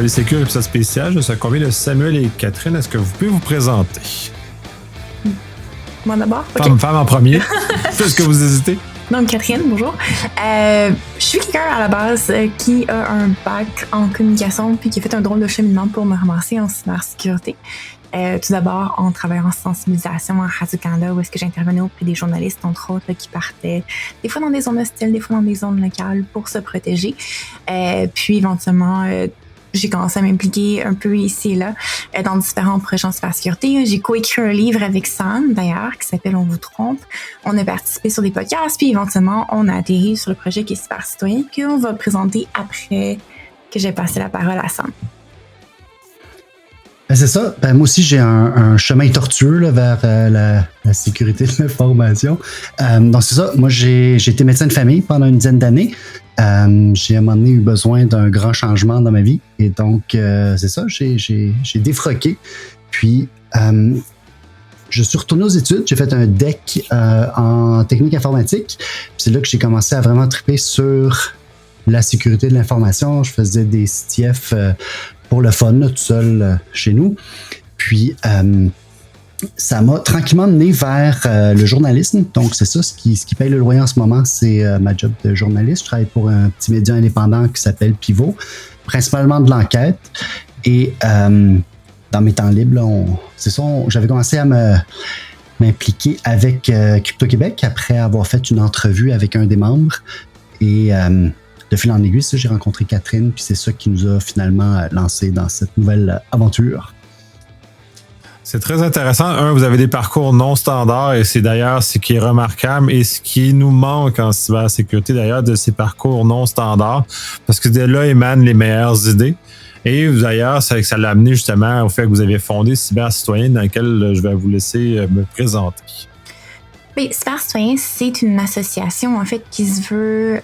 Polysécure épisode spécial. Je suis accompagné de Samuel et Catherine. Est-ce que vous pouvez vous présenter? Moi d'abord? Okay. Femme en premier. Est-ce que vous hésitez? Donc, Catherine, bonjour. Je suis quelqu'un à la base qui a un bac en communication puis qui a fait un drôle de cheminement pour me ramasser en cybersécurité. Tout d'abord, en travaillant en sensibilisation à Radio-Canada, où est-ce que j'intervenais auprès des journalistes, entre autres, là, qui partaient des fois dans des zones hostiles, des fois dans des zones locales pour se protéger. Puis, éventuellement, j'ai commencé à m'impliquer un peu ici et là dans différents projets en cybersécurité. J'ai coécrit un livre avec Sam, d'ailleurs, qui s'appelle On vous trompe. On a participé sur des podcasts, puis éventuellement, on a atterri sur le projet qui est Super Citoyen, qu'on va présenter après que j'ai passé la parole à Sam. Ben c'est ça. Ben moi aussi, j'ai un chemin tortueux là, vers la sécurité de l'information. Donc, c'est ça. Moi, j'ai été médecin de famille pendant une dizaine d'années. J'ai à un moment donné eu besoin d'un grand changement dans ma vie. Et donc, c'est ça. J'ai défroqué. Puis, je suis retourné aux études. J'ai fait un DEC en technique informatique. Puis c'est là que j'ai commencé à vraiment triper sur la sécurité de l'information. Je faisais des CTF pour le fun, là, tout seul chez nous. Puis, ça m'a tranquillement mené vers le journalisme. Donc, c'est ça, ce qui paye le loyer en ce moment, c'est ma job de journaliste. Je travaille pour un petit média indépendant qui s'appelle Pivot, principalement de l'enquête. Et dans mes temps libres, là, j'avais commencé à m'impliquer avec Crypto-Québec après avoir fait une entrevue avec un des membres. Et de fil en aiguille, j'ai rencontré Catherine, puis c'est ça qui nous a finalement lancé dans cette nouvelle aventure. C'est très intéressant. Vous avez des parcours non standards et c'est d'ailleurs ce qui est remarquable et ce qui nous manque en cybersécurité d'ailleurs de ces parcours non standards parce que de là émanent les meilleures idées. Et d'ailleurs, ça l'a amené justement au fait que vous avez fondé Cyber Citoyen dans lequel je vais vous laisser me présenter. Oui, Cyber Citoyen, c'est une association en fait qui se veut...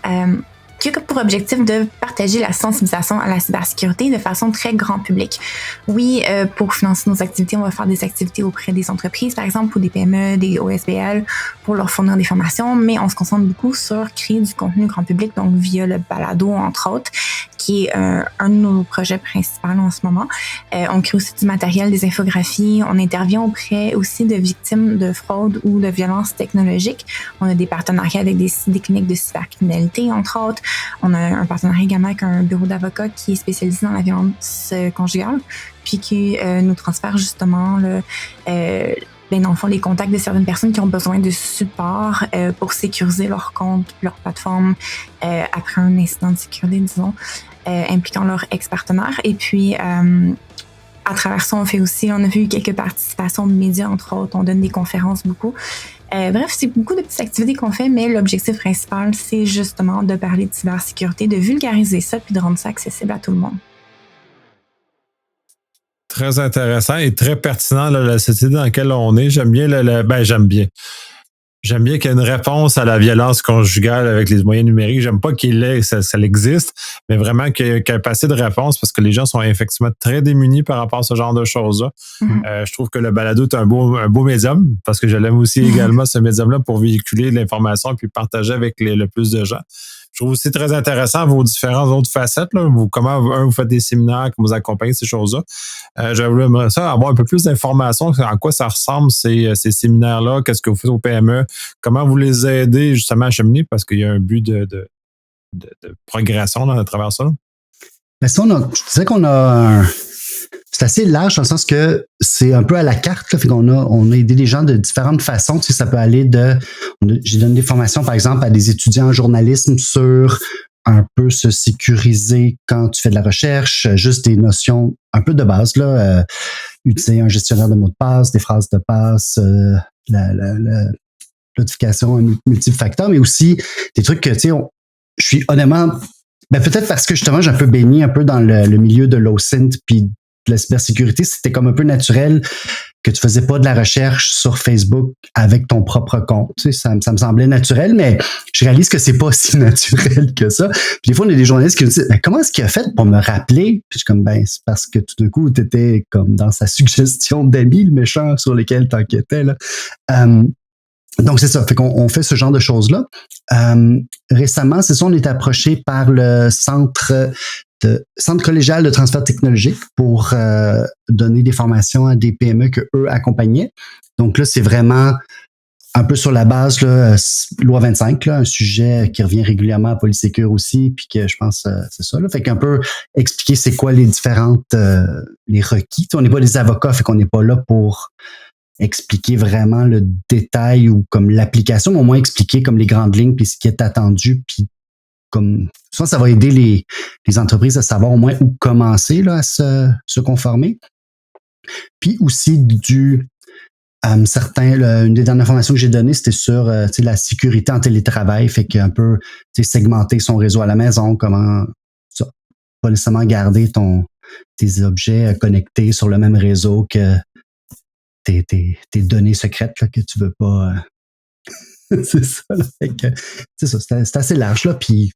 qui a pour objectif de partager la sensibilisation à la cybersécurité de façon très grand public. Oui, pour financer nos activités, on va faire des activités auprès des entreprises, par exemple, ou des PME, des OSBL, pour leur fournir des formations, mais on se concentre beaucoup sur créer du contenu grand public, donc via le balado, entre autres, qui est un de nos projets principaux en ce moment. On crée aussi du matériel, des infographies. On intervient auprès aussi de victimes de fraude ou de violences technologiques. On a des partenariats avec des cliniques de cybercriminalité, entre autres. On a un partenariat également avec un bureau d'avocats qui est spécialisé dans la violence conjugale, puis qui nous transfère justement dans le fond, les contacts de certaines personnes qui ont besoin de support pour sécuriser leur compte, leur plateforme après un incident de sécurité, disons, impliquant leur ex-partenaire. Et puis, à travers ça, on a vu quelques participations de médias, entre autres. On donne des conférences beaucoup. Bref, c'est beaucoup de petites activités qu'on fait, mais l'objectif principal, c'est justement de parler de cybersécurité, de vulgariser ça, puis de rendre ça accessible à tout le monde. Très intéressant et très pertinent là, la société dans laquelle on est. J'aime bien J'aime bien qu'il y ait une réponse à la violence conjugale avec les moyens numériques. J'aime pas ça existe, mais vraiment qu'il y ait assez de réponses parce que les gens sont effectivement très démunis par rapport à ce genre de choses-là. Mm-hmm. Je trouve que le balado est un beau médium parce que je l'aime aussi également, ce médium-là, pour véhiculer de l'information et puis partager avec le plus de gens. Je trouve aussi très intéressant vos différentes autres facettes. Là. Comment vous faites des séminaires, comment vous accompagnez ces choses-là. J'aimerais ça avoir un peu plus d'informations en quoi ça ressemble ces séminaires-là, qu'est-ce que vous faites au PME, comment vous les aidez justement à cheminer parce qu'il y a un but de progression à travers ça. Là. Mais ça, je dirais qu'on a c'est assez large dans le sens que c'est un peu à la carte. Là, fait qu'on on a aidé les gens de différentes façons. Tu sais, ça peut aller j'ai donné des formations, par exemple, à des étudiants en journalisme sur un peu se sécuriser quand tu fais de la recherche, juste des notions un peu de base, là, utiliser un gestionnaire de mots de passe, des phrases de passe, la notification multifacteur, mais aussi des trucs que, tu sais, je suis honnêtement, peut-être parce que justement, j'ai un peu baigné un peu dans le milieu de l'OSINT puis de la cybersécurité, c'était comme un peu naturel que tu faisais pas de la recherche sur Facebook avec ton propre compte. Tu sais, ça me semblait naturel, mais je réalise que c'est pas si naturel que ça. Puis des fois, on a des journalistes qui nous disent comment est-ce qu'il a fait pour me rappeler? Puis je suis comme c'est parce que tout d'un coup, tu étais comme dans sa suggestion d'amis, le méchant sur lesquels t'enquêtais, là. Donc, c'est ça. Fait qu'on fait ce genre de choses-là. Récemment, c'est ça, on est approché par le Centre centre collégial de transfert technologique pour donner des formations à des PME que eux accompagnaient. Donc là, c'est vraiment un peu sur la base, là, loi 25, là, un sujet qui revient régulièrement à Polysécure aussi, puis que je pense c'est ça. Là. Fait qu'un peu expliquer c'est quoi les différentes les requis. On n'est pas des avocats, fait qu'on n'est pas là pour expliquer vraiment le détail ou comme l'application, mais au moins expliquer comme les grandes lignes puis ce qui est attendu, puis comme ça va aider les entreprises à savoir au moins où commencer là, à se conformer. Puis aussi une des dernières formations que j'ai données, c'était sur la sécurité en télétravail, fait qu'un peu segmenter son réseau à la maison, comment ça, pas nécessairement garder tes objets connectés sur le même réseau que tes données secrètes là, que tu veux pas. C'est ça. Là, fait que, c'est ça, c'est assez large là, puis.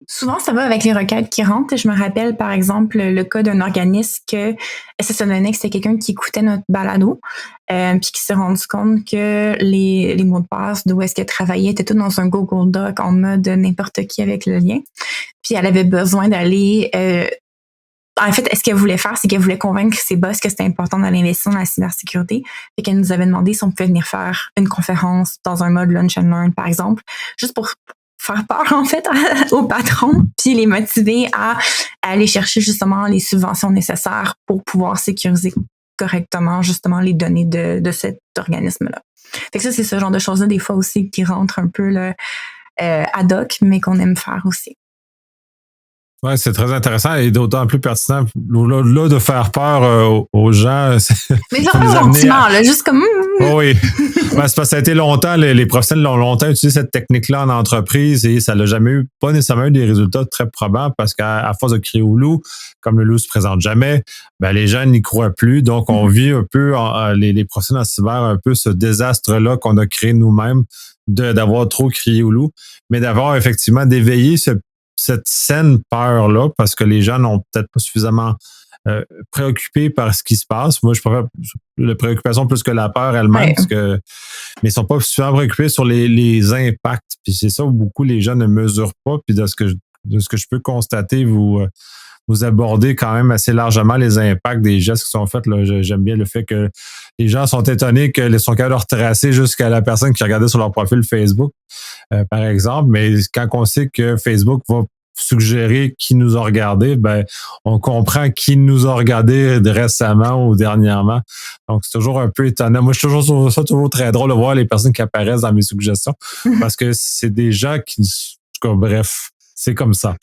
Souvent, ça va avec les requêtes qui rentrent. Je me rappelle, par exemple, le cas d'un organisme que ça se donnait que c'était quelqu'un qui écoutait notre balado, puis qui s'est rendu compte que les mots de passe d'où est-ce qu'elle travaillait étaient tous dans un Google Doc en mode n'importe qui avec le lien. Puis elle avait besoin d'aller... en fait, ce qu'elle voulait faire, c'est qu'elle voulait convaincre ses boss que c'était important d'aller investir dans la cybersécurité. Et qu'elle nous avait demandé si on pouvait venir faire une conférence dans un mode lunch and learn, par exemple, juste pour faire peur, en fait, aux patrons, puis les motiver à aller chercher justement les subventions nécessaires pour pouvoir sécuriser correctement, justement, les données de cet organisme-là. Fait que ça, c'est ce genre de choses-là, des fois aussi, qui rentrent un peu là, ad hoc, mais qu'on aime faire aussi. Oui, c'est très intéressant et d'autant plus pertinent. Là de faire peur aux gens. Mais vraiment gentiment, là, juste comme... Oh oui. C'est parce que ça a été longtemps, les professionnels l'ont longtemps utilisé cette technique-là en entreprise et ça n'a jamais eu, pas nécessairement eu des résultats très probants parce qu'à force de crier au loup, comme le loup se présente jamais, ben les gens n'y croient plus. Donc, on vit un peu, les professionnels en cyber, un peu ce désastre-là qu'on a créé nous-mêmes d'avoir trop crié au loup, mais d'avoir effectivement d'éveiller cette saine peur-là, parce que les gens n'ont peut-être pas suffisamment préoccupés par ce qui se passe. Moi, je préfère la préoccupation plus que la peur elle-même, parce que, mais ils sont pas suffisamment préoccupés sur les impacts. Puis c'est ça où beaucoup les gens ne mesurent pas. Puis de ce que je peux constater, vous abordez quand même assez largement les impacts des gestes qui sont faits. Là. J'aime bien le fait que les gens sont étonnés qu'ils sont capables de retracer jusqu'à la personne qui regardait sur leur profil Facebook, par exemple. Mais quand on sait que Facebook va suggérer qui nous a regardé, ben on comprend qui nous a regardé récemment ou dernièrement. Donc, c'est toujours un peu étonnant. Moi, je trouve ça toujours très drôle de voir les personnes qui apparaissent dans mes suggestions parce que c'est des gens qui... En tout cas, bref, c'est comme ça.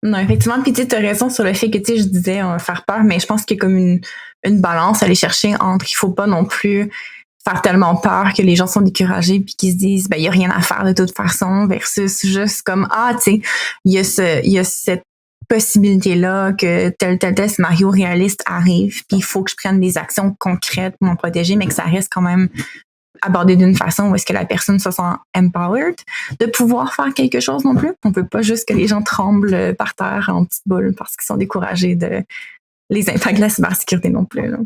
Non, effectivement. Puis tu as raison sur le fait que, tu sais, je disais faire peur, mais je pense qu'il y a comme une balance à aller chercher entre il faut pas non plus faire tellement peur que les gens sont découragés puis qu'ils se disent, ben, il y a rien à faire de toute façon versus juste comme, tu sais, il y a cette possibilité-là que tel scénario réaliste arrive puis il faut que je prenne des actions concrètes pour m'en protéger, mais que ça reste quand même abordé d'une façon où est-ce que la personne se sent empowered de pouvoir faire quelque chose non plus. On peut pas juste que les gens tremblent par terre en petites boules parce qu'ils sont découragés de les impacts de la cybersécurité non plus. Là.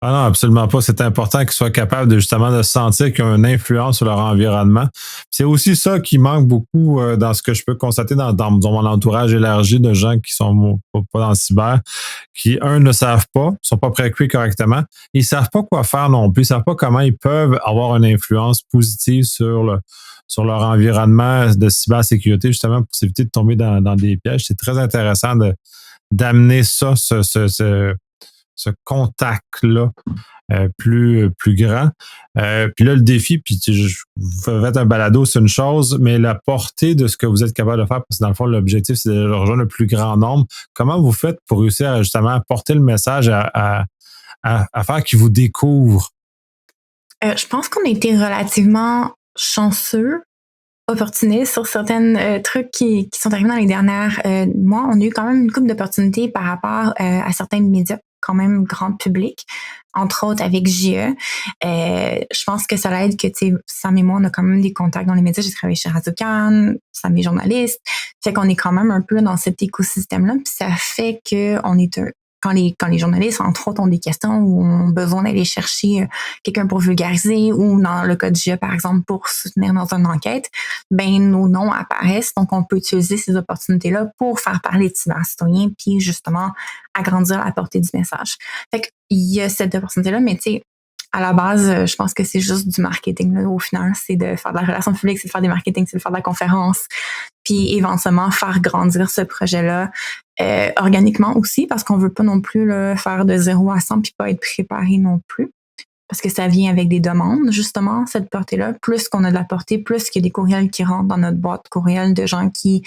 Ah non, absolument pas. C'est important qu'ils soient capables de justement de sentir qu'ils ont une influence sur leur environnement. C'est aussi ça qui manque beaucoup dans ce que je peux constater dans mon entourage élargi de gens qui sont pas dans le cyber, qui, ne savent pas, sont pas préoccupés correctement. Ils savent pas quoi faire non plus. Ils savent pas comment ils peuvent avoir une influence positive sur leur environnement de cybersécurité, justement, pour s'éviter de tomber dans des pièges. C'est très intéressant d'amener ça, ce contact-là plus grand. Puis là, le défi, puis vous faites un balado, c'est une chose, mais la portée de ce que vous êtes capable de faire, parce que dans le fond, l'objectif, c'est de rejoindre le plus grand nombre. Comment vous faites pour réussir à justement porter le message à faire qu'ils vous découvrent? Je pense qu'on a été relativement chanceux, opportunistes sur certains trucs qui sont arrivés dans les dernières mois. On a eu quand même une couple d'opportunités par rapport à certains médias quand même grand public, entre autres avec JE. Je pense que ça l'aide que, tu sais, Sam et moi, on a quand même des contacts dans les médias. J'ai travaillé chez Radio-Can, Sam est journaliste. Fait qu'on est quand même un peu dans cet écosystème-là. Puis ça fait qu'on est quand les journalistes, entre autres, ont des questions ou ont besoin d'aller chercher quelqu'un pour vulgariser ou dans le cas du GIA, par exemple, pour soutenir dans une enquête, ben nos noms apparaissent. Donc, on peut utiliser ces opportunités-là pour faire parler de cybercitoyens puis justement agrandir la portée du message. Fait qu'il y a cette opportunité-là, mais tu sais, à la base, je pense que c'est juste du marketing. Là, au final, c'est de faire de la relation publique, c'est de faire des marketing, c'est de faire de la conférence, puis éventuellement faire grandir ce projet-là organiquement aussi, parce qu'on veut pas non plus là, faire de 0 à 100 puis pas être préparé non plus, parce que ça vient avec des demandes, justement, cette portée-là. Plus qu'on a de la portée, plus qu'il y a des courriels qui rentrent dans notre boîte courriel de gens qui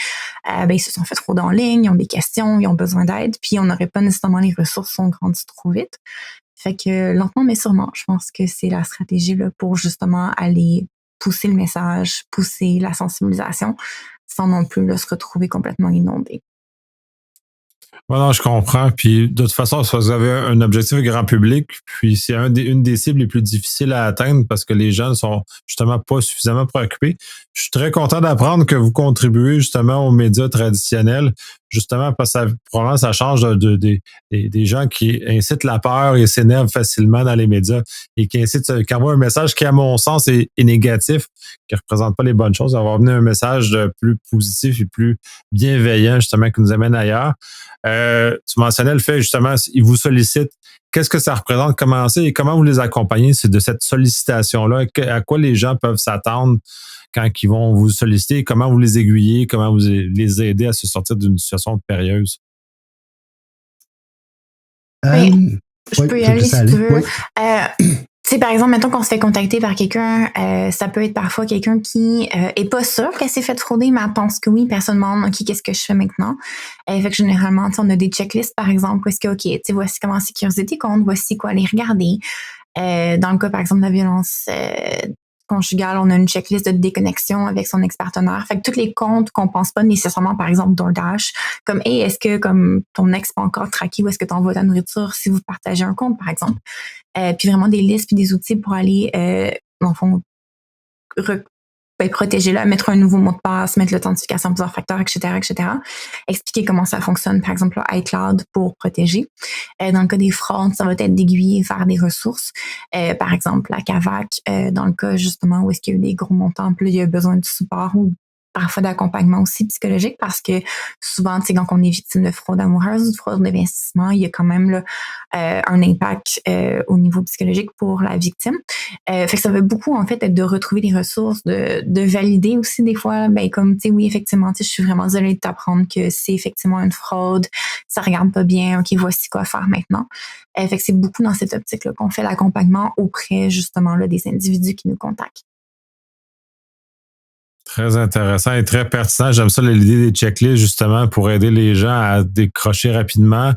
ils se sont fait frauder en ligne, ils ont des questions, ils ont besoin d'aide, puis on n'aurait pas nécessairement les ressources, sont grandies trop vite. Fait que lentement mais sûrement, je pense que c'est la stratégie là, pour justement aller pousser le message, pousser la sensibilisation, sans non plus là, se retrouver complètement inondé. Ouais, non, je comprends. Puis de toute façon, vous avez un objectif grand public, puis c'est une des cibles les plus difficiles à atteindre parce que les gens ne sont justement pas suffisamment préoccupés. Je suis très content d'apprendre que vous contribuez justement aux médias traditionnels, justement parce que probablement ça change des gens qui incitent la peur et s'énervent facilement dans les médias et qui envoient un message qui, à mon sens, est négatif, qui ne représente pas les bonnes choses. Avoir venu un message plus positif et plus bienveillant, justement, qui nous amène ailleurs. Tu mentionnais le fait, justement, ils vous sollicitent. Qu'est-ce que ça représente? Comment c'est et comment vous les accompagnez de cette sollicitation-là? À quoi les gens peuvent s'attendre quand ils vont vous solliciter? Comment vous les aiguillez? Comment vous les aidez à se sortir d'une situation périlleuse? Je peux y aller si tu veux. Tu sais, par exemple, mettons qu'on se fait contacter par quelqu'un, ça peut être parfois quelqu'un qui est pas sûr qu'elle s'est fait frauder, mais elle pense que oui, personne ne demande, OK, qu'est-ce que je fais maintenant? Fait que généralement, on a des checklists, par exemple, où est-ce que, OK, tu sais, voici comment sécuriser tes comptes, voici quoi aller regarder. Dans le cas, par exemple, de la violence conjugale, on a une checklist de déconnexion avec son ex-partenaire. Fait que tous les comptes qu'on pense pas nécessairement, par exemple, DoorDash, comme, hey, est-ce que comme ton ex pas encore traqué où est-ce que tu envoies ta nourriture si vous partagez un compte, par exemple? Puis vraiment des listes puis des outils pour aller, dans le fond, protéger là, mettre un nouveau mot de passe, mettre l'authentification plusieurs facteurs, etc. Expliquer comment ça fonctionne, par exemple, iCloud pour protéger. Dans le cas des fraudes, ça va être d'aiguiller vers des ressources. Par exemple, la CAVAC, dans le cas justement où est-ce qu'il y a eu des gros montants, puis il y a besoin de support ou parfois d'accompagnement aussi psychologique parce que souvent, tu sais, quand on est victime de fraude amoureuse ou de fraude d'investissement, il y a quand même là, un impact au niveau psychologique pour la victime. Fait que ça veut beaucoup, en fait, être de retrouver les ressources, de valider aussi des fois, ben comme, tu sais, oui, effectivement, tu sais, je suis vraiment désolée de t'apprendre que c'est effectivement une fraude, ça regarde pas bien, OK, voici quoi faire maintenant. Fait que c'est beaucoup dans cette optique-là qu'on fait l'accompagnement auprès, justement, là, des individus qui nous contactent. Très intéressant et très pertinent. J'aime ça l'idée des checklists justement pour aider les gens à décrocher rapidement.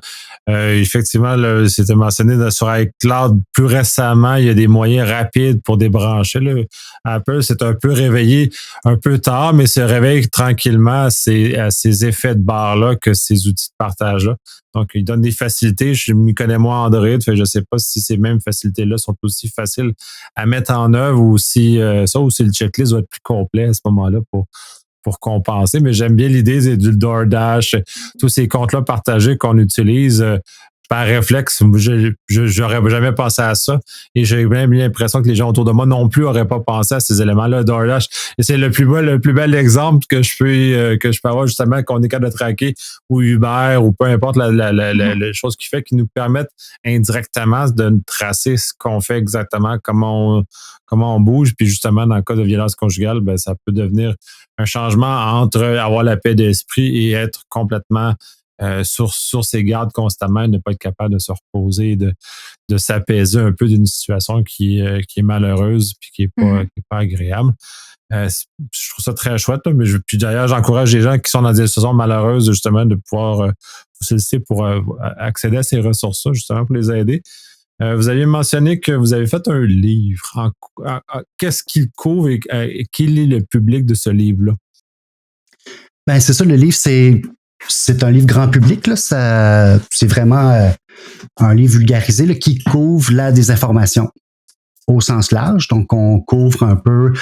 Effectivement, c'était mentionné sur iCloud plus récemment, il y a des moyens rapides pour débrancher. Là. Apple s'est un peu réveillé un peu tard, mais se réveille tranquillement à ces effets de barre-là que ces outils de partage-là. Donc, ils donnent des facilités. Je m'y connais moins Android, fait que je ne sais pas si ces mêmes facilités-là sont aussi faciles à mettre en œuvre ou si ou si le checklist doit être plus complet à ce moment-là pour compenser. Mais j'aime bien l'idée du DoorDash, tous ces comptes-là partagés qu'on utilise. Par réflexe, j'aurais jamais pensé à ça. Et j'ai même l'impression que les gens autour de moi non plus n'auraient pas pensé à ces éléments-là. DoorDash, et c'est le plus bel exemple que je peux avoir justement qu'on est capable de traquer ou Uber ou peu importe la chose qui fait qui nous permettent indirectement de tracer ce qu'on fait exactement, comment on bouge. Puis justement, dans le cas de violence conjugale, ben, ça peut devenir un changement entre avoir la paix d'esprit et être complètement sur ses gardes constamment, ne pas être capable de se reposer, de s'apaiser un peu d'une situation qui est malheureuse puis qui est pas agréable. Je trouve ça très chouette. Là, mais puis d'ailleurs, j'encourage les gens qui sont dans des situations malheureuses justement de pouvoir vous solliciter pour accéder à ces ressources-là, justement pour les aider. Vous aviez mentionné que vous avez fait un livre. Qu'est-ce qu'il couvre et quel est le public de ce livre-là? Ben, c'est ça, le livre, c'est un livre grand public. Là. C'est vraiment un livre vulgarisé là, qui couvre la désinformation au sens large. Donc, on couvre un peu,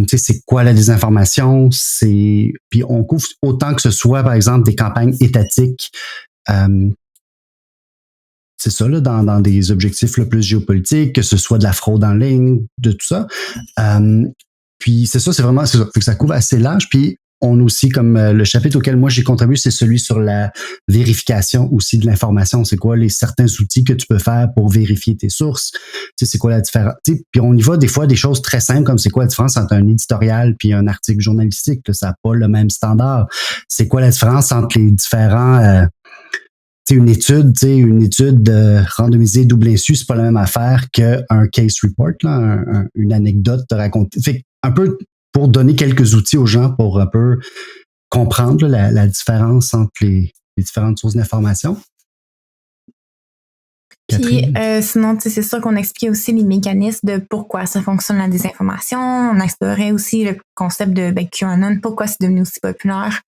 c'est quoi la désinformation. Puis on couvre autant que ce soit, par exemple, des campagnes étatiques c'est ça, là, dans des objectifs le plus géopolitiques, que ce soit de la fraude en ligne, de tout ça. Puis c'est ça, c'est vraiment, c'est ça. Fait que ça couvre assez large. Puis on a aussi, comme le chapitre auquel moi j'ai contribué, c'est celui sur la vérification aussi de l'information. C'est quoi les certains outils que tu peux faire pour vérifier tes sources? Tu sais, c'est quoi la différence? Puis on y va des fois des choses très simples, comme c'est quoi la différence entre un éditorial puis un article journalistique? Là, ça n'a pas le même standard. C'est quoi la différence entre les différents... une étude randomisée double insu, c'est pas la même affaire qu'un case report, là, une anecdote de raconter. Fait un peu pour donner quelques outils aux gens pour un peu comprendre là, la différence entre les différentes sources d'information. Puis sinon, c'est sûr qu'on expliquait aussi les mécanismes de pourquoi ça fonctionne la désinformation. On explorait aussi le concept de QAnon, pourquoi c'est devenu aussi populaire,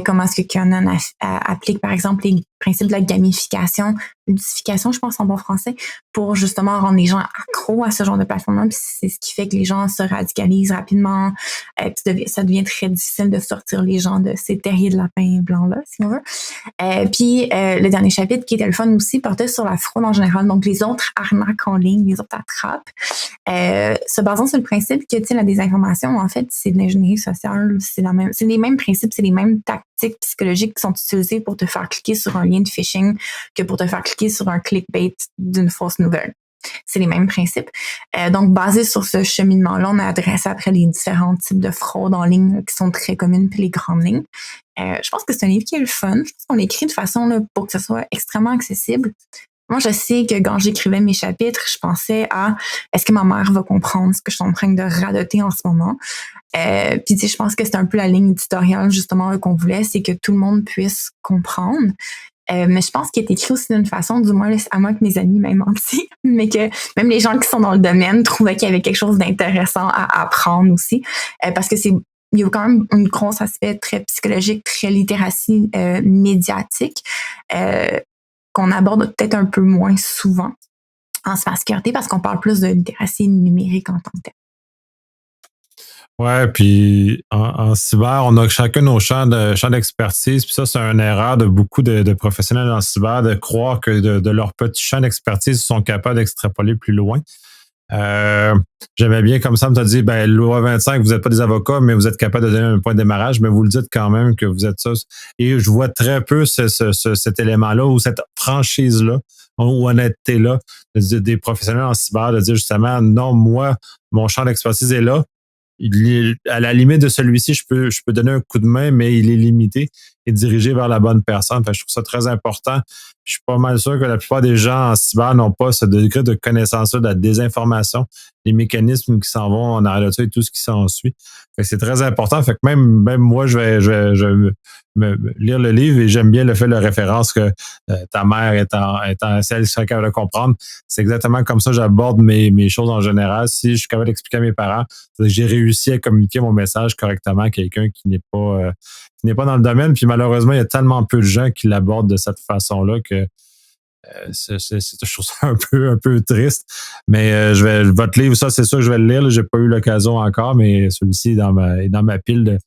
comment est-ce que QAnon applique par exemple les principes de la gamification, ludification, je pense en bon français, pour justement rendre les gens accros à ce genre de plateforme-là. Puis c'est ce qui fait que les gens se radicalisent rapidement. Puis ça devient très difficile de sortir les gens de ces terriers de lapin blancs-là, si on veut. Puis le dernier chapitre, qui était le fun aussi, portait sur la fraude en général, donc les autres arnaques en ligne, les autres attrapes. Se basant sur le principe que la désinformation, en fait, c'est de l'ingénierie sociale, c'est les mêmes principes, c'est les mêmes tactiques psychologiques qui sont utilisées pour te faire cliquer sur un lien de phishing que pour te faire cliquer sur un clickbait d'une fausse nouvelle. C'est les mêmes principes. Donc, basé sur ce cheminement-là, on a adressé après les différents types de fraudes en ligne qui sont très communes, puis les grandes lignes. Je pense que c'est un livre qui est le fun. Je pense qu'on l'écrit de façon là, pour que ce soit extrêmement accessible. Moi, je sais que quand j'écrivais mes chapitres, je pensais à est-ce que ma mère va comprendre ce que je suis en train de radoter en ce moment? Puis, tu sais, je pense que c'est un peu la ligne éditoriale, justement, qu'on voulait, c'est que tout le monde puisse comprendre. Mais je pense qu'il est écrit aussi d'une façon, du moins, à moi que mes amis m'aient menti, mais que même les gens qui sont dans le domaine trouvaient qu'il y avait quelque chose d'intéressant à apprendre aussi. Parce que il y a quand même un gros aspect très psychologique, très littératie médiatique, qu'on aborde peut-être un peu moins souvent en cybersécurité parce qu'on parle plus de littératie numérique en tant que telle. Ouais, puis en cyber, on a chacun nos champs d'expertise, puis ça, c'est une erreur de beaucoup de professionnels en cyber de croire que de leur petit champ d'expertise, ils sont capables d'extrapoler plus loin. J'aimais bien comme ça, on t'a dit, loi 25, vous n'êtes pas des avocats, mais vous êtes capable de donner un point de démarrage, mais vous le dites quand même que vous êtes ça. Et je vois très peu cet élément-là ou cette franchise-là ou honnêteté-là des professionnels en cyber de dire justement, non, moi, mon champ d'expertise est là. À la limite de celui-ci, je peux donner un coup de main, mais il est limité et dirigé vers la bonne personne. Fait que je trouve ça très important. Puis je suis pas mal sûr que la plupart des gens en cyber n'ont pas ce degré de connaissance-là de la désinformation, les mécanismes qui s'en vont en arrière de ça et tout ce qui s'ensuit. Fait que c'est très important. Fait que même moi, je vais lire le livre et j'aime bien le fait de référence que ta mère étant celle qui serait capable de comprendre. C'est exactement comme ça que j'aborde mes choses en général. Si je suis capable d'expliquer à mes parents, c'est que j'ai réussi à communiquer mon message correctement à quelqu'un qui n'est pas dans le domaine. Puis malheureusement, il y a tellement peu de gens qui l'abordent de cette façon-là que c'est toujours ça un peu triste. Mais votre livre, ça, c'est sûr que je vais le lire. Là. J'ai pas eu l'occasion encore, mais celui-ci est dans ma pile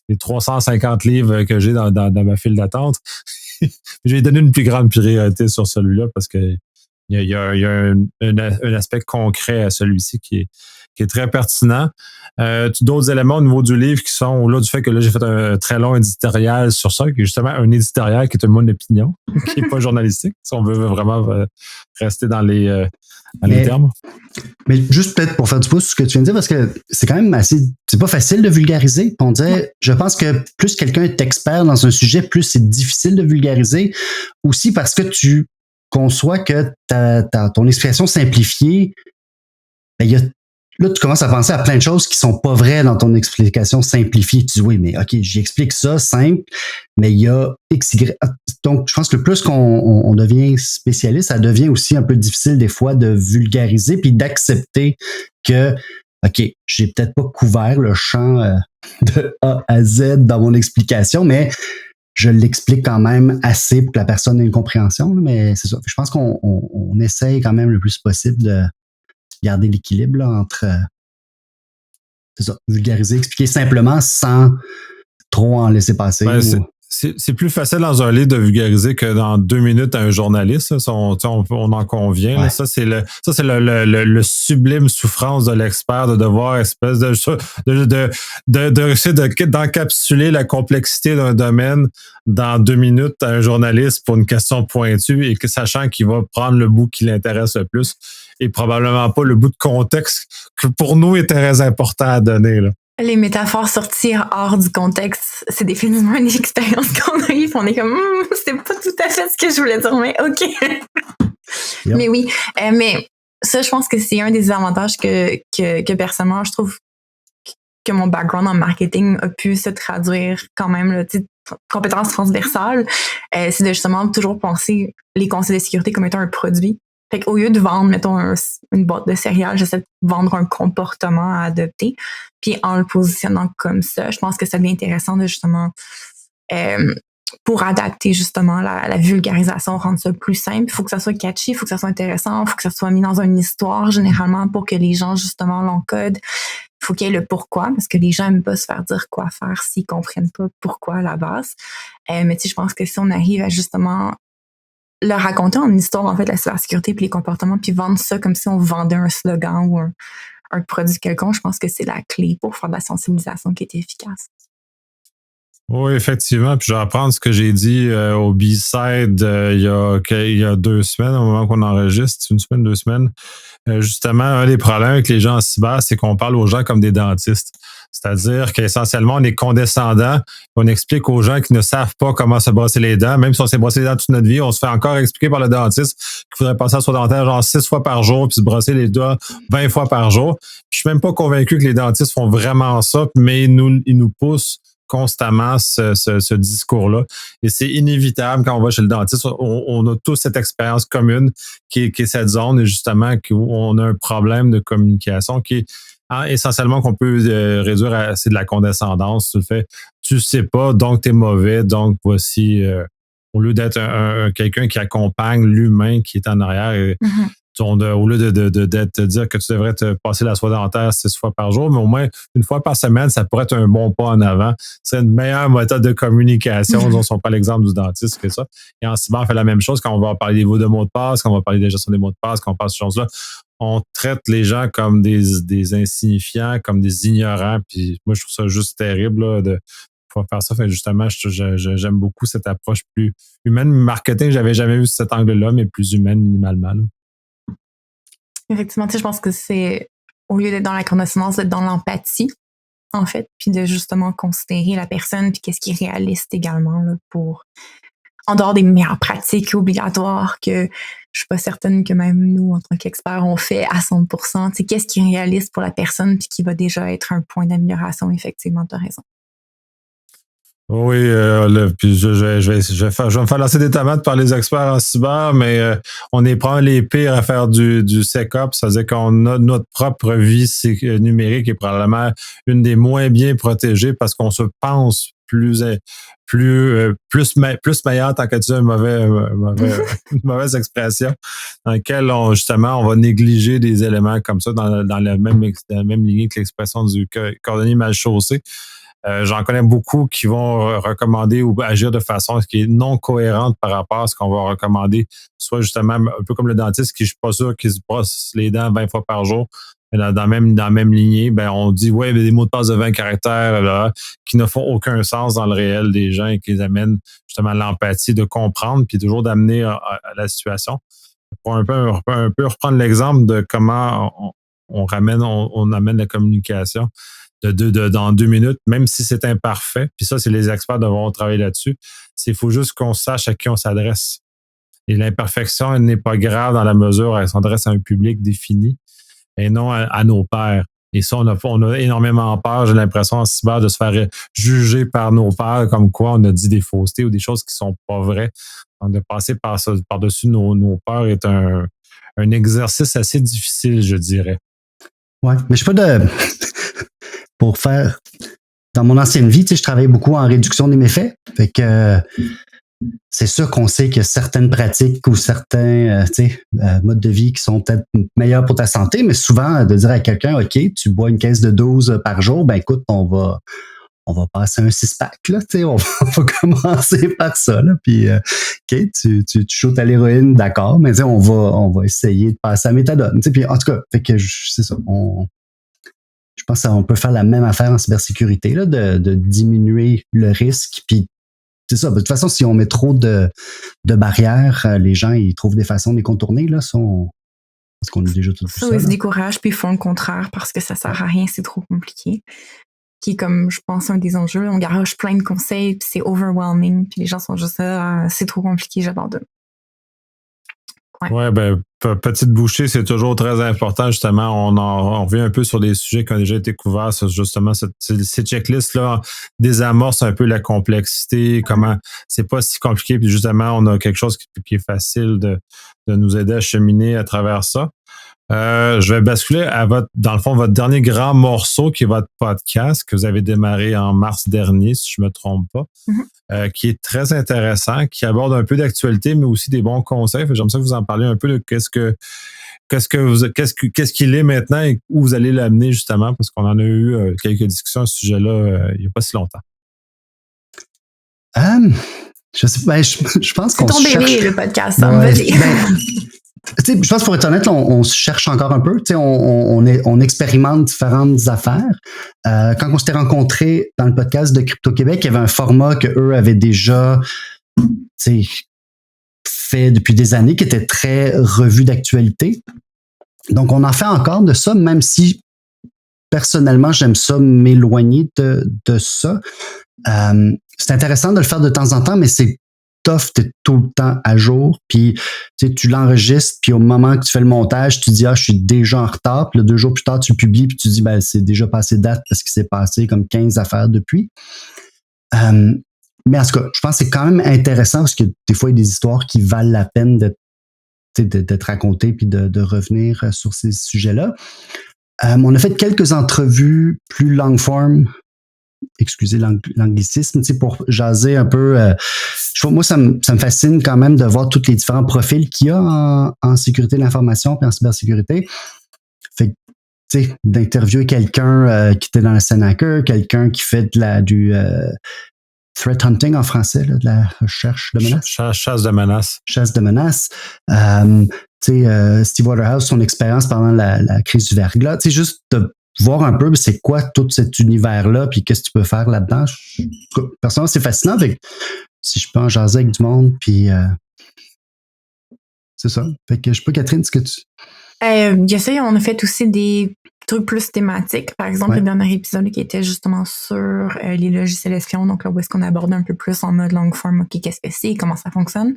des 350 livres que j'ai dans ma file d'attente. J'ai donné une plus grande priorité sur celui-là parce que il y a un aspect concret à celui-ci qui est très pertinent. D'autres éléments au niveau du livre qui sont au-delà du fait que là, j'ai fait un très long éditorial sur ça, qui est justement un éditorial qui est mon opinion, qui n'est pas journalistique, si on veut vraiment rester dans les termes. Mais juste peut-être pour faire du pouce sur ce que tu viens de dire, parce que c'est quand même c'est pas facile de vulgariser. On dirait, je pense que plus quelqu'un est expert dans un sujet, plus c'est difficile de vulgariser. Aussi parce que tu conçois que ton expression simplifiée, là, tu commences à penser à plein de choses qui sont pas vraies dans ton explication simplifiée. Tu dis, oui, mais OK, j'explique ça simple, mais il y a X, Y. Donc, je pense que plus qu'on devient spécialiste, ça devient aussi un peu difficile des fois de vulgariser puis d'accepter que, OK, j'ai peut-être pas couvert le champ de A à Z dans mon explication, mais je l'explique quand même assez pour que la personne ait une compréhension. Mais c'est ça. Je pense qu'on essaye quand même le plus possible de garder l'équilibre là, entre c'est ça, vulgariser, expliquer simplement sans trop en laisser passer. Ouais, c'est plus facile dans un livre de vulgariser que dans 2 minutes à un journaliste. Ça, on en convient. Ouais. Là. Ça, c'est le sublime souffrance de l'expert de devoir espèce de réussir d'encapsuler la complexité d'un domaine dans 2 minutes à un journaliste pour une question pointue et que sachant qu'il va prendre le bout qui l'intéresse le plus et probablement pas le bout de contexte que pour nous est très important à donner. Là. Les métaphores sortir hors du contexte, c'est définitivement une expérience qu'on a eue. On est comme, c'est pas tout à fait ce que je voulais dire, mais OK. Yep. Mais oui, mais ça, je pense que c'est un des avantages que personnellement, je trouve que mon background en marketing a pu se traduire quand même, là, compétences transversales. C'est de justement toujours penser les conseils de sécurité comme étant un produit. Fait qu'au lieu de vendre, mettons, une boîte de céréales, j'essaie de vendre un comportement à adopter. Puis en le positionnant comme ça, je pense que ça devient intéressant de justement, pour adapter justement la vulgarisation, rendre ça plus simple. Il faut que ça soit catchy, il faut que ça soit intéressant, il faut que ça soit mis dans une histoire généralement pour que les gens justement l'encodent. Il faut qu'il y ait le pourquoi, parce que les gens n'aiment pas se faire dire quoi faire s'ils comprennent pas pourquoi à la base. Mais tu sais, je pense que si on arrive à justement le raconter en histoire, en fait, la cybersécurité puis les comportements, puis vendre ça comme si on vendait un slogan ou un produit quelconque, je pense que c'est la clé pour faire de la sensibilisation qui est efficace. Oui, effectivement. Puis je vais reprendre ce que j'ai dit au B-Side il y a 2 semaines, au moment qu'on enregistre, 1 semaine, 2 semaines. Justement, un des problèmes avec les gens en cyber, c'est qu'on parle aux gens comme des dentistes. C'est-à-dire qu'essentiellement, on est condescendant. On explique aux gens qui ne savent pas comment se brosser les dents. Même si on s'est brossé les dents toute notre vie, on se fait encore expliquer par le dentiste qu'il faudrait passer à soie dentaire genre 6 fois par jour puis se brosser les doigts 20 fois par jour. Je suis même pas convaincu que les dentistes font vraiment ça, mais ils nous poussent constamment ce discours-là. Et c'est inévitable quand on va chez le dentiste. On a tous cette expérience commune qui est cette zone et justement on a un problème de communication qui est essentiellement qu'on peut réduire à c'est de la condescendance. Tu le fais, tu sais pas, donc tu es mauvais, donc voici au lieu d'être quelqu'un qui accompagne l'humain qui est en arrière. Au lieu de te dire que tu devrais te passer la soie dentaire 6 fois par jour, mais au moins 1 fois par semaine, ça pourrait être un bon pas en avant. C'est une meilleure méthode de communication. On ne pas l'exemple du dentiste qui fait ça. Et en cyber, on fait la même chose quand on va parler des mots de passe, quand on va parler des gestion des mots de passe, quand on parle de ces choses-là. On traite les gens comme des insignifiants, comme des ignorants. Puis moi, je trouve ça juste terrible là, de pouvoir faire ça. Fait justement, j'aime beaucoup cette approche plus humaine. Marketing, j'avais jamais vu cet angle-là, mais plus humaine minimalement. Là. Effectivement, tu sais, je pense que c'est, au lieu d'être dans la condescendance, d'être dans l'empathie, en fait, puis de justement considérer la personne, puis qu'est-ce qui est réaliste également, là, pour, en dehors des meilleures pratiques obligatoires que je suis pas certaine que même nous, en tant qu'experts, on fait à 100%. Tu sais, qu'est-ce qui est réaliste pour la personne, puis qui va déjà être un point d'amélioration, effectivement, tu as raison. Oui, puis je vais me faire lancer des tomates par les experts en cyber, mais on est prend les pires à faire du SecOps, c'est-à-dire qu'on a notre propre vie numérique est probablement une des moins bien protégées parce qu'on se pense plus meilleur tant que tu as une mauvaise expression dans laquelle on va négliger des éléments comme ça dans la même lignée que l'expression du cordonnier mal chaussé. J'en connais beaucoup qui vont recommander ou agir de façon qui est non cohérente par rapport à ce qu'on va recommander, soit justement un peu comme le dentiste qui je suis pas sûr qu'il se brosse les dents 20 fois par jour. Dans la même lignée, ben on dit ouais, il y a des mots de passe de 20 caractères là, qui ne font aucun sens dans le réel des gens et qui les amènent justement à l'empathie de comprendre puis toujours d'amener à la situation. Pour un peu reprendre l'exemple de comment on amène la communication dans 2 minutes, même si c'est imparfait. Puis ça, c'est les experts devront travailler là-dessus. Il faut juste qu'on sache à qui on s'adresse. Et l'imperfection, elle n'est pas grave dans la mesure où elle s'adresse à un public défini et non à nos pairs. Et ça, on a énormément peur, j'ai l'impression, en cyber, de se faire juger par nos pairs comme quoi on a dit des faussetés ou des choses qui sont pas vraies. Donc, de passer par-dessus nos peurs est un exercice assez difficile, je dirais. Ouais, mais je suis pas de... Pour faire... Dans mon ancienne vie, je travaillais beaucoup en réduction des méfaits. Fait que c'est sûr qu'on sait qu'il y a certaines pratiques ou certains modes de vie qui sont peut-être meilleurs pour ta santé, mais souvent, de dire à quelqu'un, OK, tu bois une caisse de 12 par jour, ben écoute, on va on va passer un 6-pack, là, tu sais, on va commencer par ça, là, puis, OK, tu shootes à l'héroïne, d'accord, mais on va essayer de passer à la méthadone, tu sais, puis en tout cas, fait que c'est ça, je pense qu'on peut faire la même affaire en cybersécurité, là, de diminuer le risque, puis c'est ça. De toute façon, si on met trop de barrières, les gens, ils trouvent des façons de les contourner, là, parce qu'on est déjà tout Ça, ça. ils se découragent puis ils font le contraire parce que ça sert à rien, c'est trop compliqué. Qui est comme, je pense, un des enjeux. On garoche plein de conseils puis c'est overwhelming puis les gens sont juste c'est trop compliqué, j'abandonne. Ouais, ben, petite bouchée, c'est toujours très important. Justement, on revient un peu sur des sujets qui ont déjà été couverts. Justement, ces checklists-là désamorcent un peu la complexité, comment c'est pas si compliqué. Puis justement, on a quelque chose qui est facile de nous aider à cheminer à travers ça. Je vais basculer à dans le fond, votre dernier grand morceau qui est votre podcast que vous avez démarré en mars dernier, si je me trompe pas, qui est très intéressant, qui aborde un peu d'actualité, mais aussi des bons conseils. J'aimerais ça que vous en parliez un peu de qu'est-ce qu'il est maintenant et où vous allez l'amener justement, parce qu'on en a eu quelques discussions à ce sujet-là il n'y a pas si longtemps. Je pense qu'on se cherche. C'est ton bébé, le podcast, ça, vas-y. Je pense, pour être honnête, on se cherche encore un peu. On expérimente différentes affaires. Quand on s'était rencontrés dans le podcast de Crypto-Québec, il y avait un format qu'eux avaient déjà fait depuis des années, qui était très revue d'actualité. Donc, on en fait encore de ça, même si personnellement, j'aime ça m'éloigner de ça. C'est intéressant de le faire de temps en temps, mais c'est tough, t'es tout le temps à jour, puis tu l'enregistres, puis au moment que tu fais le montage, tu dis « Ah, je suis déjà en retard », puis 2 jours plus tard, tu le publies, puis tu dis « Ben, c'est déjà passé date parce qu'il s'est passé comme 15 affaires depuis. » Mais en tout cas, je pense que c'est quand même intéressant parce que des fois, il y a des histoires qui valent la peine d'être racontées puis de revenir sur ces sujets-là. On a fait quelques entrevues plus long form, excusez l'anglicisme, pour jaser un peu. Moi, ça me fascine quand même de voir tous les différents profils qu'il y a en sécurité de l'information et en cybersécurité. Fait que, d'interviewer quelqu'un qui était dans le Senaker, quelqu'un qui fait du threat hunting en français, là, de la recherche de menaces. Chasse de menaces. Chasse de menaces. Steve Waterhouse, son expérience pendant la crise du verglas. Juste de voir un peu c'est quoi tout cet univers-là, puis qu'est-ce que tu peux faire là-dedans. Personnellement, c'est fascinant. Si je peux en jaser avec du monde, puis c'est ça. Fait que je sais pas, Catherine, ce que tu... Il y a ça, on a fait aussi des trucs plus thématiques. Par exemple, le dernier épisode qui était justement sur les logiciels espions, donc là où est-ce qu'on aborde un peu plus en mode long form, OK, qu'est-ce que c'est, comment ça fonctionne.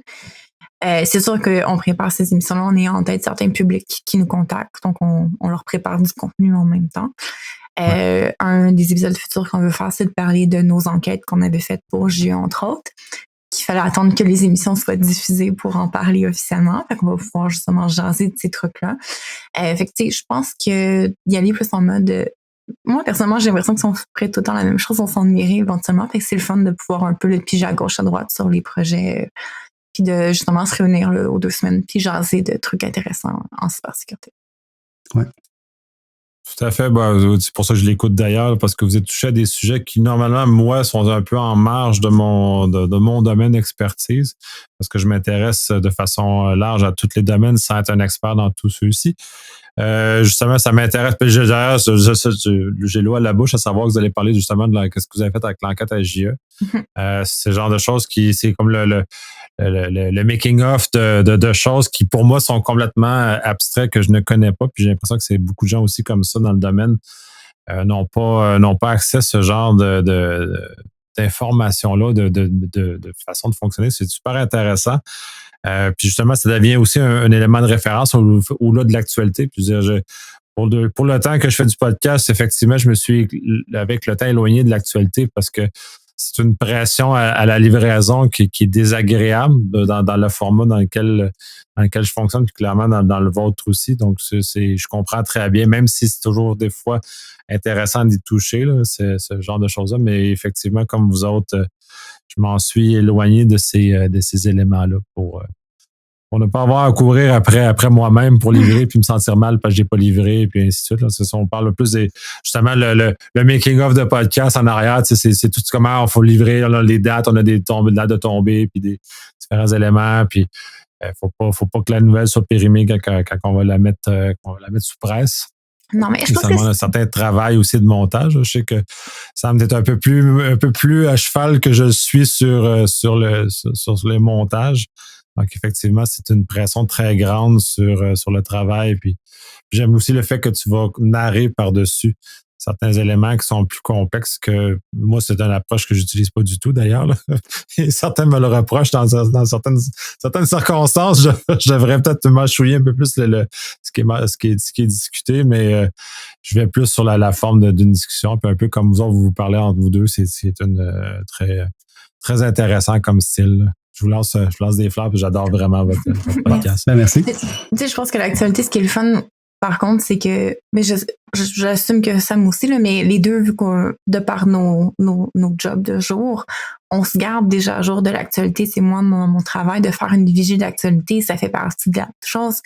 C'est sûr qu'on prépare ces émissions-là, on est en tête certains publics qui nous contactent, donc on leur prépare du contenu en même temps. Un des épisodes futurs qu'on veut faire, c'est de parler de nos enquêtes qu'on avait faites pour JE, entre autres, qu'il fallait attendre que les émissions soient diffusées pour en parler officiellement. Fait qu'on va pouvoir justement jaser de ces trucs-là. Fait que, tu sais, je pense que y aller plus en mode... Moi, personnellement, j'ai l'impression que si on ferait tout le temps la même chose, on s'ennuierait éventuellement. Fait que c'est le fun de pouvoir un peu le piger à gauche, à droite sur les projets, puis de justement se réunir là, aux 2 semaines, puis jaser de trucs intéressants en cybersécurité. Ouais. Tout à fait. C'est pour ça que je l'écoute d'ailleurs, parce que vous êtes touché à des sujets qui, normalement, moi, sont un peu en marge de mon domaine d'expertise, parce que je m'intéresse de façon large à tous les domaines sans être un expert dans tous ceux-ci. Justement, ça m'intéresse. D'ailleurs, j'ai l'eau à la bouche à savoir que vous allez parler justement de ce que vous avez fait avec l'enquête à JE. C'est le genre de choses c'est comme le making-of de choses qui, pour moi, sont complètement abstraits, que je ne connais pas. Puis j'ai l'impression que c'est beaucoup de gens aussi comme ça dans le domaine n'ont pas accès à ce genre d'informations-là, de façon de fonctionner. C'est super intéressant. Puis justement, ça devient aussi un élément de référence au-delà de l'actualité. Puis pour le temps que je fais du podcast, effectivement, je me suis avec le temps éloigné de l'actualité parce que c'est une pression à la livraison qui est désagréable dans le format dans lequel je fonctionne, puis clairement dans le vôtre aussi. Donc, je comprends très bien, même si c'est toujours des fois intéressant d'y toucher, là, ce genre de choses-là. Mais effectivement, comme vous autres, je m'en suis éloigné de ces éléments-là pour pour ne pas avoir à courir après moi-même pour livrer puis me sentir mal parce que j'ai pas livré puis ainsi de suite. Là. C'est ça, on parle plus des justement le making of de podcast en arrière, c'est tout comment il faut livrer, on a les dates, on a des dates de tombée puis des différents éléments puis faut pas que la nouvelle soit périmée quand on va la mettre sous presse. Non, mais je pense ça demande un certain travail aussi de montage. Je sais que ça me est un peu plus à cheval que je suis sur les montages. Donc, effectivement, c'est une pression très grande sur le travail. Puis j'aime aussi le fait que tu vas narrer par-dessus certains éléments qui sont plus complexes que moi, c'est une approche que j'utilise pas du tout d'ailleurs. Là. Et certains me le reprochent dans certaines circonstances. Je devrais peut-être m'achouiller un peu plus ce qui est discuté, mais je vais plus sur la forme d'une discussion. Puis un peu comme vous parlez entre vous deux, c'est une très, très intéressant comme style. Là. Je vous lance des fleurs, puis j'adore vraiment votre podcast. Ben, merci. Tu sais, je pense que l'actualité, ce qui est le fun, par contre, c'est que, mais j'assume que Sam aussi, là, mais les deux, vu qu'on, de par nos jobs de jour, on se garde déjà à jour de l'actualité. C'est moi, mon travail de faire une vigie d'actualité, ça fait partie de la chose.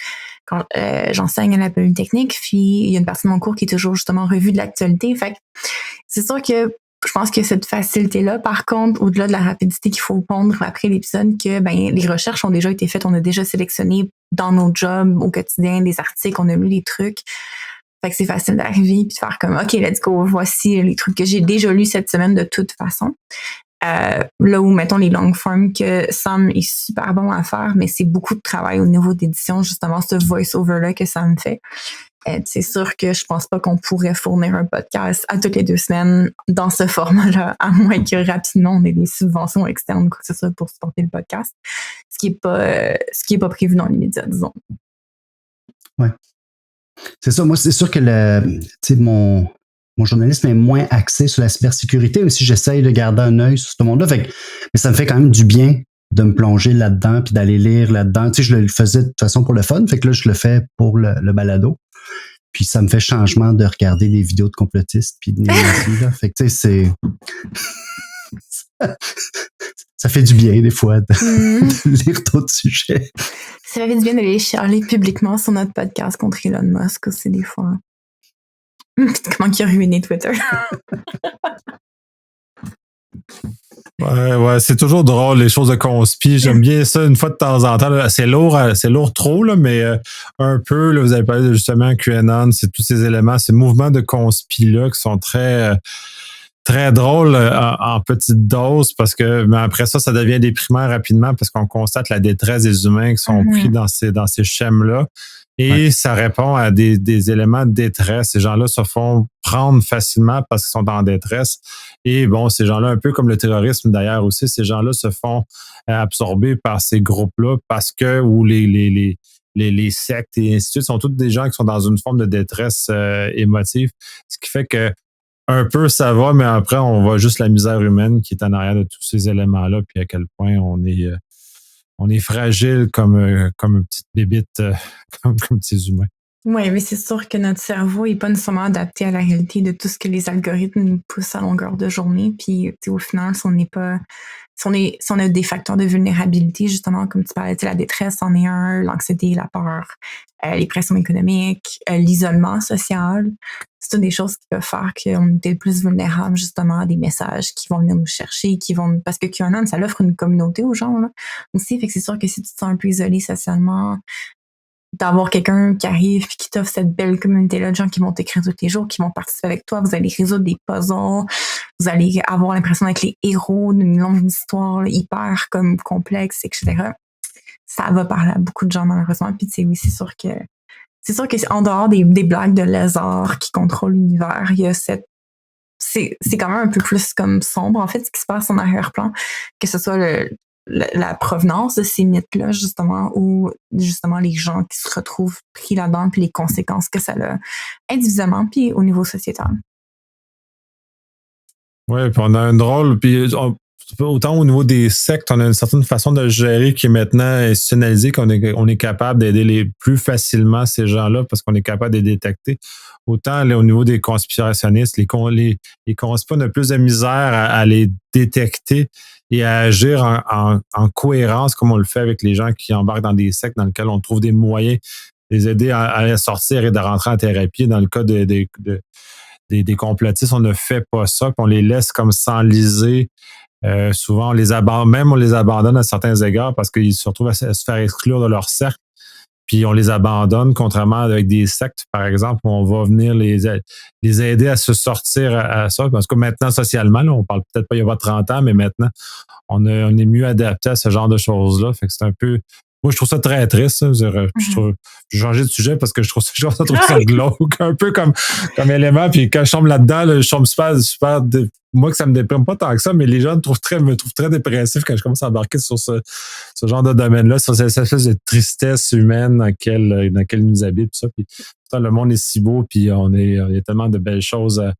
Quand j'enseigne à la Polytechnique, puis il y a une partie de mon cours qui est toujours justement revue de l'actualité. Fait que c'est sûr que je pense que cette facilité-là, par contre, au-delà de la rapidité qu'il faut pondre après l'épisode, que les recherches ont déjà été faites, on a déjà sélectionné dans nos jobs au quotidien des articles, on a lu les trucs. Fait que c'est facile d'arriver puis de faire comme OK, let's go, voici les trucs que j'ai déjà lus cette semaine de toute façon. Là où, mettons, les long forms que Sam est super bon à faire, mais c'est beaucoup de travail au niveau d'édition, justement, ce voice-over-là que Sam fait. C'est sûr que je pense pas qu'on pourrait fournir un podcast à toutes les 2 semaines dans ce format-là, à moins que rapidement on ait des subventions externes ou quoi que ce soit pour supporter le podcast. Ce qui est pas prévu dans les médias, disons. Ouais. C'est ça. Moi, c'est sûr que mon journalisme est moins axé sur la cybersécurité, aussi j'essaye de garder un œil sur ce monde-là. Mais ça me fait quand même du bien de me plonger là-dedans puis d'aller lire là-dedans. Tu sais, je le faisais de toute façon pour le fun, fait que là, je le fais pour le balado. Puis ça me fait changement de regarder des vidéos de complotistes puis de néo-nazis, là. Fait que tu sais, ça fait du bien des fois de lire d'autres sujets. Ça fait du bien de les chialer publiquement sur notre podcast contre Elon Musk aussi des fois. Comment il a ruiné Twitter. Ouais, c'est toujours drôle, les choses de conspi. J'aime bien ça une fois de temps en temps. Là. C'est lourd trop, là, mais un peu, là, vous avez parlé de justement QAnon, c'est tous ces éléments, ces mouvements de conspi-là qui sont très, très drôles en petite dose parce que mais après ça devient déprimant rapidement parce qu'on constate la détresse des humains qui sont pris dans ces schèmes-là. Et ça répond à des éléments de détresse. Ces gens-là se font prendre facilement parce qu'ils sont en détresse. Et bon, ces gens-là, un peu comme le terrorisme d'ailleurs aussi, ces gens-là se font absorber par ces groupes-là parce que, ou les sectes et ainsi de suite, sont tous des gens qui sont dans une forme de détresse émotive. Ce qui fait que un peu ça va, mais après, on voit juste la misère humaine qui est en arrière de tous ces éléments-là, puis à quel point on est fragile comme une petite bébite, comme petits humains. Oui, mais c'est sûr que notre cerveau n'est pas nécessairement adapté à la réalité de tout ce que les algorithmes nous poussent à longueur de journée. Puis, au final, si on a des facteurs de vulnérabilité, justement, comme tu parlais, la détresse en est un, l'anxiété, la peur, les pressions économiques, l'isolement social. C'est toutes des choses qui peuvent faire qu'on est plus vulnérable, justement, à des messages qui vont venir nous chercher, parce que QAnon, ça offre une communauté aux gens, là, aussi. Fait que c'est sûr que si tu te sens un peu isolé socialement, d'avoir quelqu'un qui arrive et qui t'offre cette belle communauté-là de gens qui vont t'écrire tous les jours, qui vont participer avec toi, vous allez résoudre des puzzles, vous allez avoir l'impression d'être les héros d'une longue histoire là, hyper comme complexe, etc. Ça va parler à beaucoup de gens malheureusement. Puis tu sais, oui, c'est sûr que en dehors des blagues de lézards qui contrôlent l'univers, il y a c'est quand même un peu plus comme sombre en fait ce qui se passe en arrière-plan, que ce soit la provenance de ces mythes-là, justement, ou justement les gens qui se retrouvent pris là-dedans, puis les conséquences que ça a individuellement, puis au niveau sociétal. Oui, puis on a un drôle, puis autant au niveau des sectes, on a une certaine façon de le gérer qui est maintenant institutionnalisée, qu'on est capable d'aider plus facilement ces gens-là parce qu'on est capable de les détecter. Autant là, au niveau des conspirationnistes, les conspirants ont plus de misère à les détecter et à agir en cohérence comme on le fait avec les gens qui embarquent dans des sectes dans lesquels on trouve des moyens de les aider à sortir et de rentrer en thérapie. Dans le cas des complotistes, on ne fait pas ça, puis on les laisse comme s'enliser. Souvent, on les abandonne à certains égards parce qu'ils se retrouvent à se faire exclure de leur cercle. Puis on les abandonne, contrairement avec des sectes, par exemple, où on va venir les aider à se sortir à ça. Parce que maintenant, socialement, là, on parle peut-être pas il y a pas 30 ans, mais maintenant, on est mieux adapté à ce genre de choses-là. Fait que c'est un peu... Moi, je trouve ça très triste. Ça. Je changer de sujet parce que je trouve ça glauque, un peu comme élément. Puis quand je tombe là-dedans, je tombe super... Moi, que ça me déprime pas tant que ça, mais les gens me trouvent très dépressif quand je commence à embarquer sur ce genre de domaine-là, sur cette espèce de tristesse humaine dans laquelle ils nous habitent. Tout ça. Puis, le monde est si beau, puis il y a tellement de belles choses à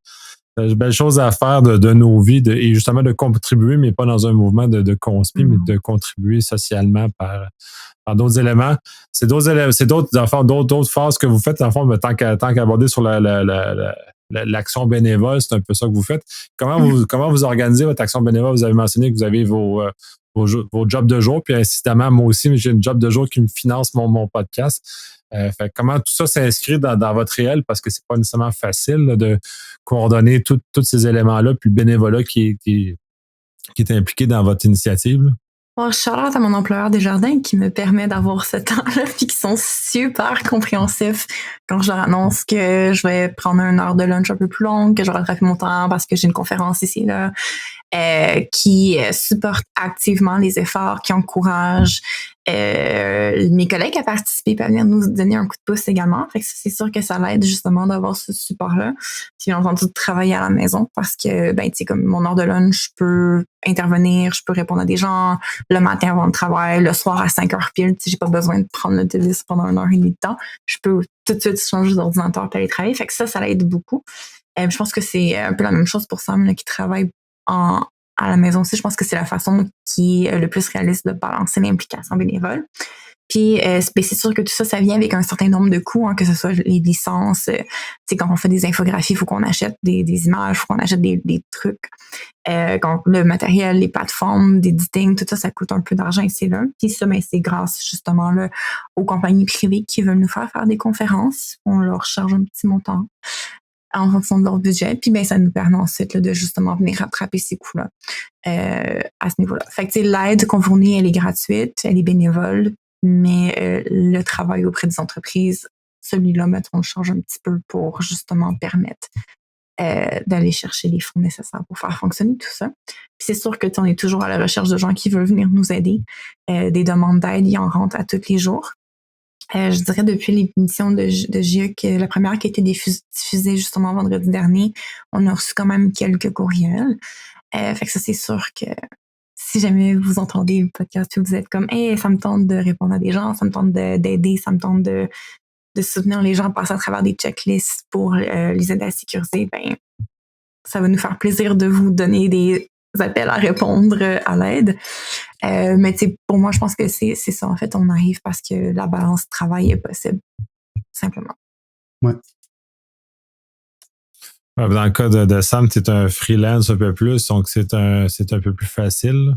faire de nos vies et justement de contribuer, mais pas dans un mouvement de conspi, mais de contribuer socialement par d'autres éléments. C'est d'autres phases que vous faites, en fond, tant qu'aborder sur l'action bénévole, c'est un peu ça que vous faites. Comment vous organisez votre action bénévole? Vous avez mentionné que vous avez vos jobs de jour, puis incidemment, moi aussi, j'ai une job de jour qui me finance mon podcast. Fait comment tout ça s'inscrit dans votre réel, parce que c'est pas nécessairement facile là, de coordonner tous ces éléments-là, puis le bénévolat qui est impliqué dans votre initiative. Là. Bon, shout-out à mon employeur Desjardins qui me permet d'avoir ce temps-là puis qui sont super compréhensifs quand je leur annonce que je vais prendre une heure de lunch un peu plus longue, que je rattrape mon temps parce que j'ai une conférence ici et là, qui supportent activement les efforts, qui encouragent mes collègues à participer et à venir nous donner un coup de pouce également. Fait que c'est sûr que ça l'aide justement d'avoir ce support-là. Puis bien entendu de travailler à la maison parce que tu sais, comme mon heure de lunch, je peux intervenir, je peux répondre à des gens le matin avant le travail, le soir à 5 heures pile, j'ai pas besoin de prendre le téléphone pendant 1 heure et demie de temps. Je peux tout de suite changer d'ordinateur et aller travailler. Fait que ça l'aide beaucoup. Je pense que c'est un peu la même chose pour Sam là, qui travaille à la maison aussi. Je pense que c'est la façon qui est le plus réaliste de balancer l'implication bénévole. Puis, c'est sûr que tout ça vient avec un certain nombre de coûts, hein, que ce soit les licences. Quand on fait des infographies, il faut qu'on achète des images, il faut qu'on achète des trucs. Quand le matériel, les plateformes d'editing, tout ça coûte un peu d'argent ici et là. Puis ça, c'est grâce justement là, aux compagnies privées qui veulent nous faire des conférences. On leur charge un petit montant en fonction de leur budget. Puis ça nous permet ensuite là, de justement venir rattraper ces coûts-là à ce niveau-là. Fait que l'aide qu'on fournit, elle est gratuite, elle est bénévole, mais le travail auprès des entreprises, celui-là, on le charge un petit peu pour justement permettre d'aller chercher les fonds nécessaires pour faire fonctionner tout ça. Puis c'est sûr que on est toujours à la recherche de gens qui veulent venir nous aider. Des demandes d'aide, il en rentre à tous les jours. Je dirais depuis l'émission de GIUC, la première qui a été diffusée justement vendredi dernier, on a reçu quand même quelques courriels. Fait que ça, c'est sûr que si jamais vous entendez le podcast et vous êtes comme « Hey, ça me tente de répondre à des gens, ça me tente d'aider, ça me tente de soutenir les gens, passer à travers des checklists pour les aider à sécuriser », ça va nous faire plaisir de vous donner des appels à répondre à l'aide. Mais pour moi, je pense que c'est ça. En fait, on arrive parce que la balance travail est possible, simplement. Ouais. Dans le cas de Sam, tu es un freelance un peu plus, donc c'est un peu plus facile.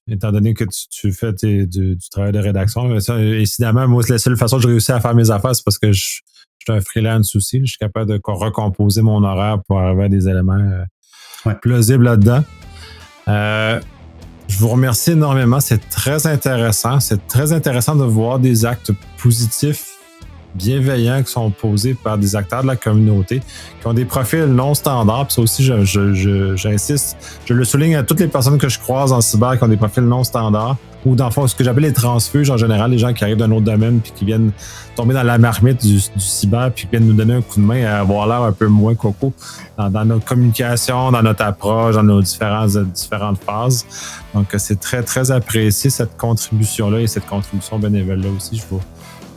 Étant donné que tu fais du travail de rédaction, mais ça, évidemment, moi, la seule façon que j'ai réussi à faire mes affaires, c'est parce que je suis un freelance aussi. Je suis capable de recomposer mon horaire pour arriver à des éléments plausibles là-dedans. Je vous remercie énormément. C'est très intéressant. C'est très intéressant de voir des actes positifs, bienveillants qui sont posés par des acteurs de la communauté qui ont des profils non standards. Puis ça aussi, j'insiste, je le souligne à toutes les personnes que je croise en cyber qui ont des profils non standards ou dans le fond, ce que j'appelle les transfuges en général, les gens qui arrivent d'un autre domaine puis qui viennent tomber dans la marmite du cyber puis qui viennent nous donner un coup de main à avoir l'air un peu moins coco dans notre communication, dans notre approche, dans nos différentes phases. Donc, c'est très, très apprécié cette contribution-là et cette contribution bénévole-là aussi. Je vous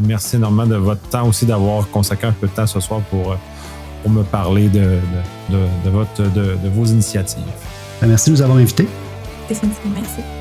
remercie énormément de votre temps aussi, d'avoir consacré un peu de temps ce soir pour me parler de vos initiatives. Merci de nous avoir invités. Définitivement, merci.